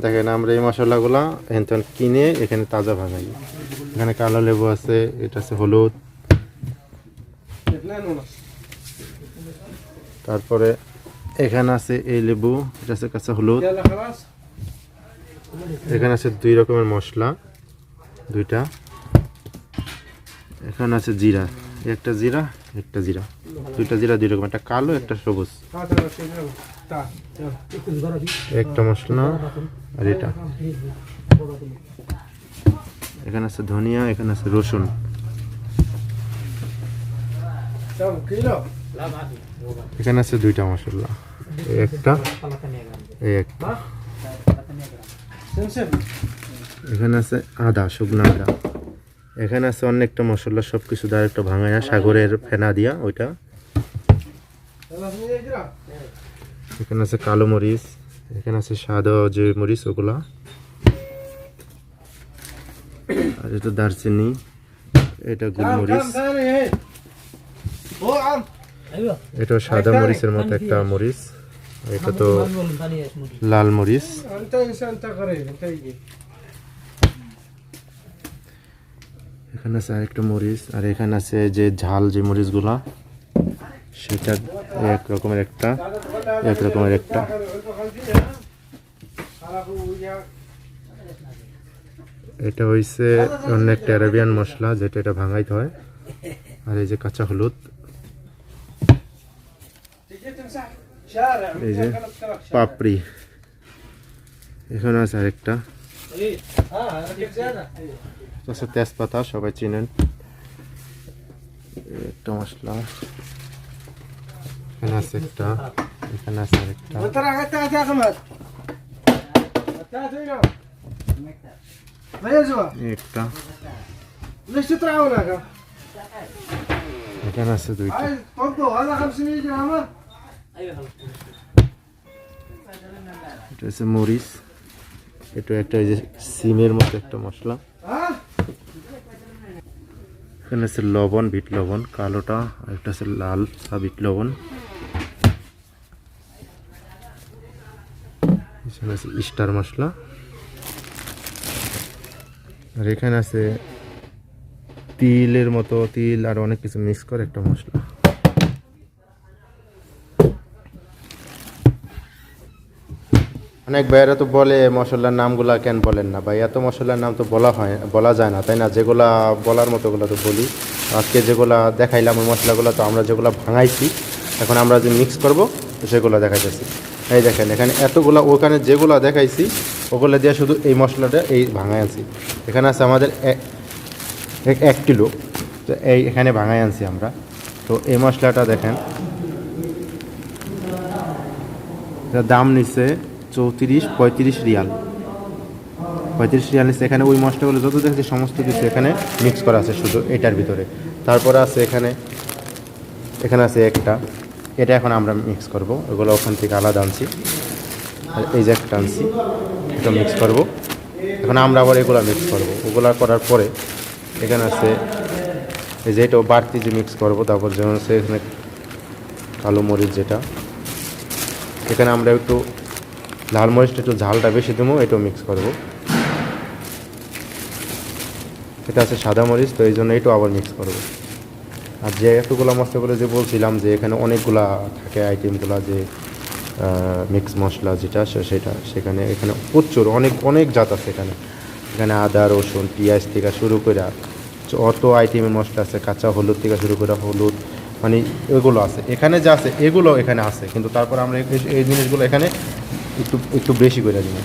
দেখেন আমরা এই মশলাগুলো এখান কিনে এখানে তাজা ভাঙাই। এখানে কালো লেবু আছে, এটা আছে হলুদ, তারপরে এখানে আছে এই লেবু, এটা আছে কাঁচা হলুদ, এখানে আছে 2 রকমের মশলা, 2টা, এখানে আছে জিরা, একটা জিরা, 2টা জিরা 2 রকম, একটা কালো একটা সবুজ, একটা মশলা, আর এটা এখানে আছে ধনিয়া, এখানে আছে রসুন, এখানে আছে 2টা মশলা, একটা এখানে আছে আদা, শুকনো আদা, এখানে আছে অনেকটা মশলা, সবকিছু ডাইরেক্ট ভাঙায়া সাগরের ফেনা দিয়া ওইটা, এখানে আছে কালো মরিচ, এখানে আছে সাদা যে মরিচ ওগুলা, আর এটা দারচিনি, এটা গোলমরিচ, এটা সাদা মরিচের মতো একটা মরিচ, এটা তো লাল মরিচ, এখানে আছে আরেকটা মরিচ, আর এখানে আছে যে ঝাল যে মরিচগুলা সেটা এক রকমের একটা, এটা হইছে অন্য একটা আরাবিয়ান মশলা যেটা এটা ভাঙাইতে হয়, আর এই যে কাঁচা হলুদ, এই যে পাপড়ি, এখানে আছে আরেকটা তেজপাতা, সবাই চিনেন, একটা মশলা, এখানে আছে একটা, এখানে আছে আরেকটা, একটা, এখানে আছে 2টা, এটা হচ্ছে মরিচ, এটা একটা এই যে সিমের মতো একটা মশলা, এখানে আছে লবণ, বিট লবণ কালোটা, আর একটা আছে লাল বিট লবণ, এখানে আছে স্টার মশলা, আর এখানে আছে তিলের মতো, তিল আর অনেক কিছু মিক্স করে একটা মশলা। অনেক ভাইয়েরা তো বলে মশলার নামগুলা কেন বলেন না ভাই, এত মশলার নাম তো বলা যায় না, তাই না? যেগুলা বলার মতোগুলো তো বলি। আজকে যেগুলা দেখাইলাম ওই মশলাগুলো তো আমরা যেগুলো ভাঙাইছি, এখন আমরা যে মিক্স করব সেগুলো দেখাইতেছি। এই দেখেন এখানে এতগুলা, ওখানে যেগুলো দেখাইছি ওগুলো দিয়ে শুধু এই মশলাটা এই ভাঙাই আনছি। এখানে আছে আমাদের 1 কিলো, তো এখানে ভাঙাই আনছি আমরা। তো এই মশলাটা দেখেন এটার দাম নিচ্ছে 35 রিয়াল, 35 রিয়াল নিচ্ছে। এখানে ওই মশলাগুলো যত দেখছি সমস্ত কিছু এখানে মিক্স করা আছে শুধু এটার ভিতরে। তারপরে আছে এখানে আছে একটা, এটা এখন আমরা মিক্স করব, ওগুলো ওখান থেকে আলাদা আনছি, আর এই যে একটা আনছি, এটা মিক্স করব। এখন আমরা আবার এগুলো মিক্স করব, ওগুলো করার পরে এখানে আছে এই যে এটাও বাড়তি যে মিক্স করব। তারপর যেমন আছে এখানে কালো মরিচ, যেটা এখানে আমরা একটু লাল মরিচটা একটু ঝালটা বেশি দেবো, এটাও মিক্স করব। এটা আছে সাদা মরিচ, তো এই জন্য এটাও আবার মিক্স করব। আর যে এতগুলো মশলাগুলো যে বলছিলাম যে এখানে অনেকগুলা থাকে আইটেমগুলো, যে মিক্স মশলা যেটা সেখানে এখানে প্রচুর অনেক জাত আছে এখানে আদা রসুন পেঁয়াজ থেকে শুরু করে অত আইটেমের মশলা আছে, কাঁচা হলুদ থেকে শুরু করে হলুদ, মানে এগুলো আছে এখানে, যা আছে এগুলো এখানে আছে। কিন্তু তারপর আমরা এই জিনিসগুলো এখানে একটু বেশি করে দিই,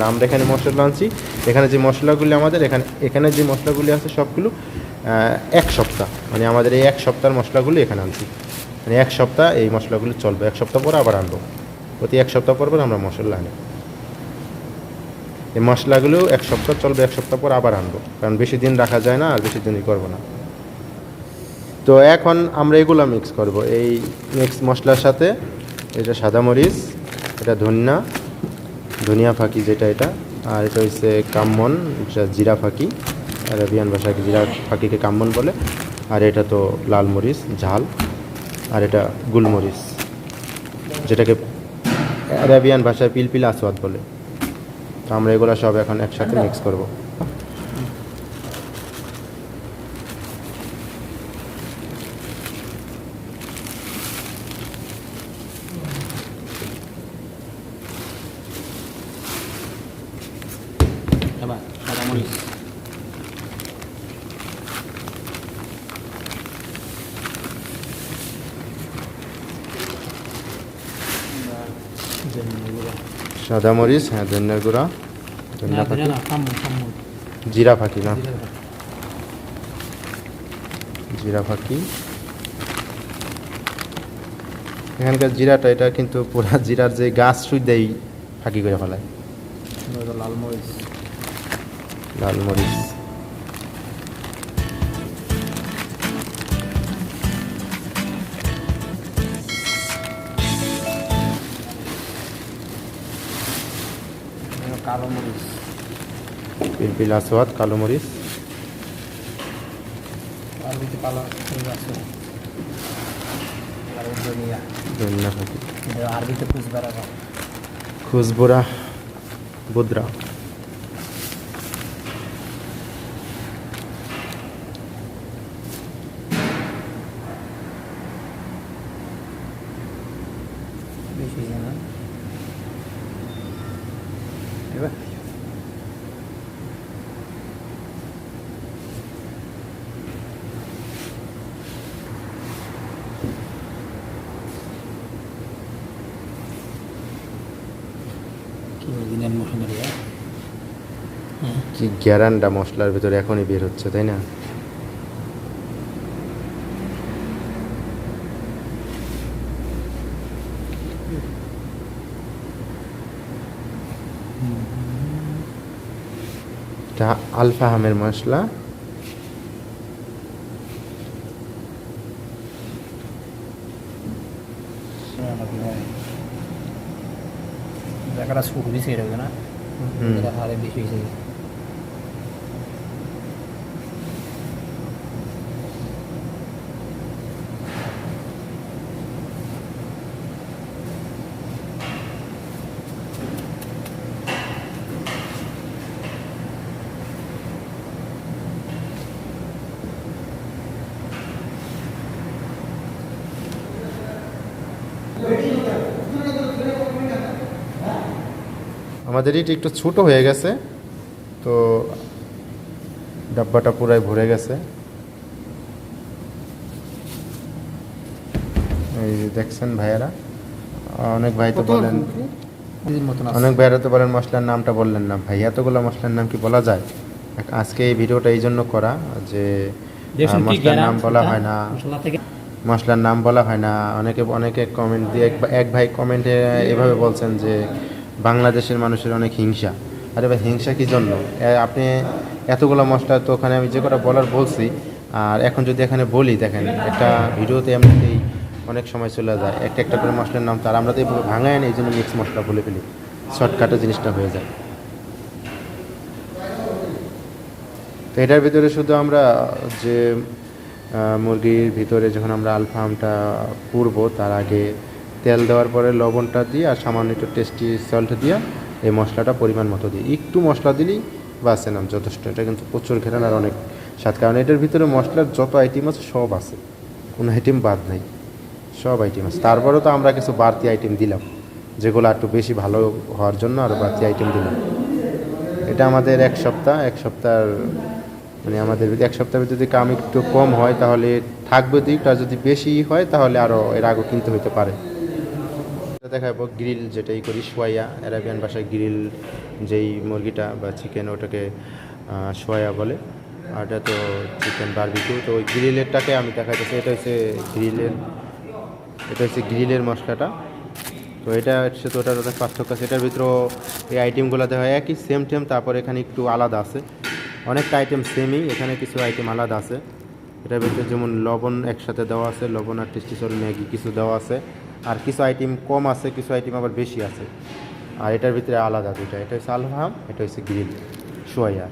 আমরা এখানে মশলা আনছি। এখানে যে মশলাগুলি আমাদের এখানে যে মশলাগুলি আছে সবগুলো 1 সপ্তাহ, মানে আমাদের এই 1 সপ্তাহের মশলাগুলি এখানে আনছি। মানে 1 সপ্তাহ এই মশলাগুলি চলবে, 1 সপ্তাহ পরে আবার আনবো, প্রতি 1 সপ্তাহ পর আমরা মশলা আনি। এই মশলাগুলো 1 সপ্তাহ চলবে, 1 সপ্তাহ পর আবার আনবো, কারণ বেশি দিন রাখা যায় না, আর বেশি দিনই করবো না। তো এখন আমরা এগুলো মিক্স করব। এই মিক্স মশলার সাথে এটা সাদা মরিচ, এটা ধনিয়া ফাঁকি যেটা, এটা আর এটা হচ্ছে কাম্মন, এটা জিরা ফাঁকি, আরবিয়ান ভাষায় জিরা ফাঁকিকে কাম্মন বলে। আর এটা তো লাল মরিচ ঝাল, আর এটা গুলমরিচ যেটাকে আরবিয়ান ভাষায় পিলপিল আসওয়াদ বলে। তো আমরা এগুলো সব এখন একসাথে মিক্স করব। সাদা মরিচ, হ্যাঁ ধনিয়ার গুঁড়া, ধনিয়া ফাঁকি, জিরা ফাঁকি না, জিরা ফাঁকি। এখানকার জিরাটা এটা কিন্তু পুরা জিরার যে গাছ সুইদেই ফাঁকি করে ফেলায়। লাল মরিচ, লাল মরিচ, কালো মরিচ, পিলপিল আসওয়াদ, কালো মরিচ, আরবিতে পালা আছে, আর ধনিয়া, ধনিয়া ফাঁকি, আরবিতে খুশবারা, খুশবুরা, বুদরা। বেশি না এবার কি গ্যারান্ডা মশলার ভিতরে এখনই বের হচ্ছে, তাই না? এটা আল ফাহামের মশলা। জায়গাটা শুক বেশি হয়ে যাবে না, হারে বেশি হয়েছে। আমাদের এটা একটু ছোট হয়ে গেছে, তো ডাব্বাটা পুরাই ভরে গেছে। এই যে দেখছেন ভাইয়ারা, অনেক ভাই তো বলেন, অনেক ভাইয়ারা তো বলেন মশলার নামটা বললেন না। ভাই এতগুলো মশলার নাম কি বলা যায়? আজকে এই ভিডিওটা এই জন্য করা যে মশলার নাম বলা হয় না, মশলার নাম বলা হয় না। অনেকে কমেন্ট দিয়ে, এক ভাই কমেন্টে এভাবে বলছেন যে বাংলাদেশের মানুষের অনেক হিংসা। আরে ভাই হিংসা কী জন্য? আপনি এতগুলো মশলা তো ওখানে আমি যে কটা বলার বলছি, আর এখন যদি এখানে বলি, দেখেন একটা ভিডিওতে এমনিতেই অনেক সময় চলে যায়, একটা একটা করে মশলার নাম, তার আমরা তো এইভাবে ভাঙায় না, এই জন্য মিক্স মশলা বলে ফেলি, শর্টকাটে জিনিসটা হয়ে যায়। তো এটার ভিতরে শুধু আমরা যে মুরগির ভিতরে যখন আমরা আল ফাহামটা পুরবো, তার আগে তেল দেওয়ার পরে লবণটা দিয়ে আর সামান্য একটু টেস্টি সল্ট দিয়ে এই মশলাটা পরিমাণ মতো দিই। একটু মশলা দিলেই বাসে নাম যথেষ্ট। এটা কিন্তু প্রচুর ঘেরান আর অনেক স্বাদ, কারণ এটার ভিতরে মশলার যত আইটেম আছে সব আছে, কোনো আইটেম বাদ নাই, সব আইটেম আছে। তারপরেও তো আমরা কিছু বাড়তি আইটেম দিলাম, যেগুলো একটু বেশি ভালো হওয়ার জন্য আরও বাড়তি আইটেম দিলাম। এটা আমাদের এক সপ্তাহ মানে আমাদের এক সপ্তাহের যদি কাম একটু কম হয় তাহলে থাকবে দিকটা, যদি বেশি হয় তাহলে আরও এর আগে কিনতে হতে পারে। দেখাবো গ্রিল, যেটাই করি সোয়া, অ্যারাবিয়ান ভাষায় গ্রিল যেই মুরগিটা বা চিকেন, ওটাকে সোয়া বলে, আর এটা তো চিকেন বারবিকিউ। তো ওই গ্রিলেরটাকে আমি দেখাইতেছি, এটা হচ্ছে গ্রিলের মশলাটা। তো এটা হচ্ছে, তো ওটার অনেক পার্থক্য আছে। এটার ভিতরেও এই আইটেমগুলো দেখা হয় একই সেম, তারপর এখানে একটু আলাদা আছে, অনেকটা আইটেম সেমই, এখানে কিছু আইটেম আলাদা আছে। এটার ভিতরে যেমন লবণ একসাথে দেওয়া আছে, লবণ আর টেস্টি সল ম্যাগি কিছু দেওয়া আছে, আর কিছু আইটেম কম আছে, কিছু আইটেম আবার বেশি আছে। আর এটার ভিতরে আলাদা দুইটা, এটা হচ্ছে আল ফাহাম, এটা হচ্ছে গ্রিল সোয়া।